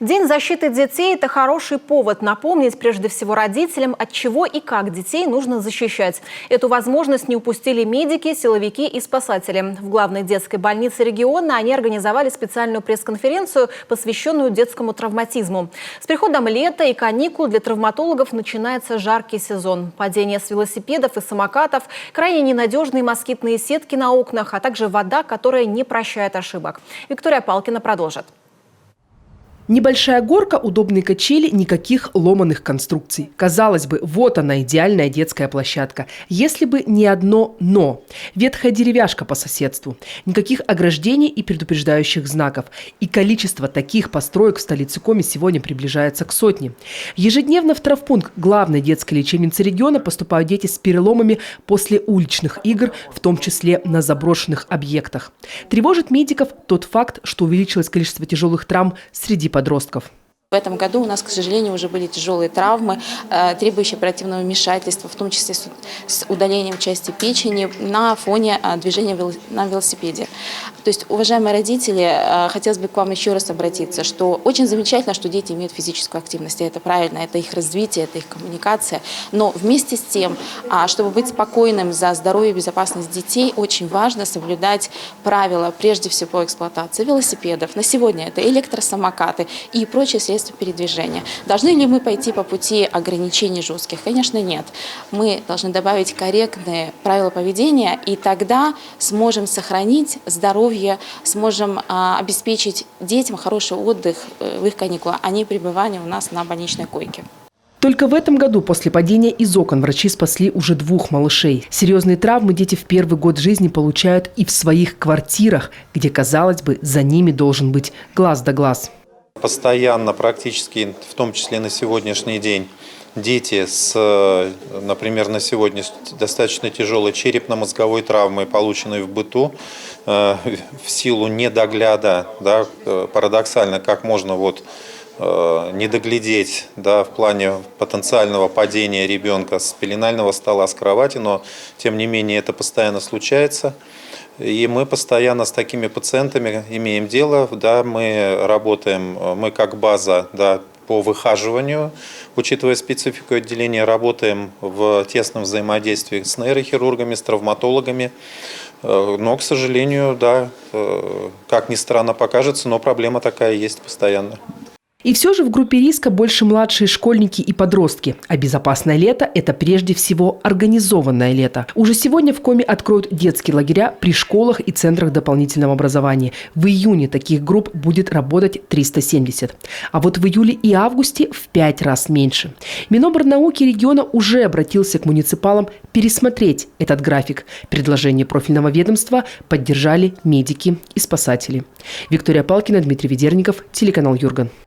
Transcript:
День защиты детей – это хороший повод напомнить прежде всего родителям, от чего и как детей нужно защищать. Эту возможность не упустили медики, силовики и спасатели. В главной детской больнице региона они организовали специальную пресс-конференцию, посвященную детскому травматизму. С приходом лета и каникул для травматологов начинается жаркий сезон. Падение с велосипедов и самокатов, крайне ненадежные москитные сетки на окнах, а также вода, которая не прощает ошибок. Виктория Палкина продолжит. Небольшая горка, удобные качели, никаких ломаных конструкций. Казалось бы, вот она, идеальная детская площадка. Если бы не одно «но». Ветхая деревяшка по соседству. Никаких ограждений и предупреждающих знаков. И количество таких построек в столице Коми сегодня приближается к 100. Ежедневно в травмпункт главной детской лечебницы региона поступают дети с переломами после уличных игр, в том числе на заброшенных объектах. Тревожит медиков тот факт, что увеличилось количество тяжелых травм среди подростков. В этом году у нас, к сожалению, уже были тяжелые травмы, требующие оперативного вмешательства, в том числе с удалением части печени на фоне движения на велосипеде. То есть, уважаемые родители, хотелось бы к вам еще раз обратиться, что очень замечательно, что дети имеют физическую активность, и это правильно, это их развитие, это их коммуникация. Но вместе с тем, чтобы быть спокойным за здоровье и безопасность детей, очень важно соблюдать правила, прежде всего, по эксплуатации велосипедов. На сегодня это электросамокаты и прочие средства передвижения. Должны ли мы пойти по пути ограничений жестких? Конечно, нет. Мы должны добавить корректные правила поведения, и тогда сможем сохранить здоровье, сможем обеспечить детям хороший отдых в их каникулах, а не пребывание у нас на больничной койке. Только в этом году после падения из окон врачи спасли уже 2 малышей. Серьезные травмы дети в первый год жизни получают и в своих квартирах, где, казалось бы, за ними должен быть глаз да глаз. Постоянно, практически, в том числе на сегодняшний день, дети с, например, на сегодня достаточно тяжелой черепно-мозговой травмой, полученной в быту, в силу недогляда, да, парадоксально, как можно не доглядеть, да, в плане потенциального падения ребенка с пеленального стола, с кровати, но тем не менее это постоянно случается. И мы постоянно с такими пациентами имеем дело, да, мы работаем, мы как база, да, по выхаживанию, учитывая специфику отделения, работаем в тесном взаимодействии с нейрохирургами, с травматологами. Но, к сожалению, да, как ни странно покажется, но проблема такая есть постоянно. И все же в группе риска больше младшие школьники и подростки. А безопасное лето – это прежде всего организованное лето. Уже сегодня в Коми откроют детские лагеря при школах и центрах дополнительного образования. В июне таких групп будет работать 370. А вот в июле и августе в 5 раз меньше. Минобрнауки региона уже обратился к муниципалам пересмотреть этот график. Предложение профильного ведомства поддержали медики и спасатели. Виктория Палкина, Дмитрий Ведерников, телеканал Юрган.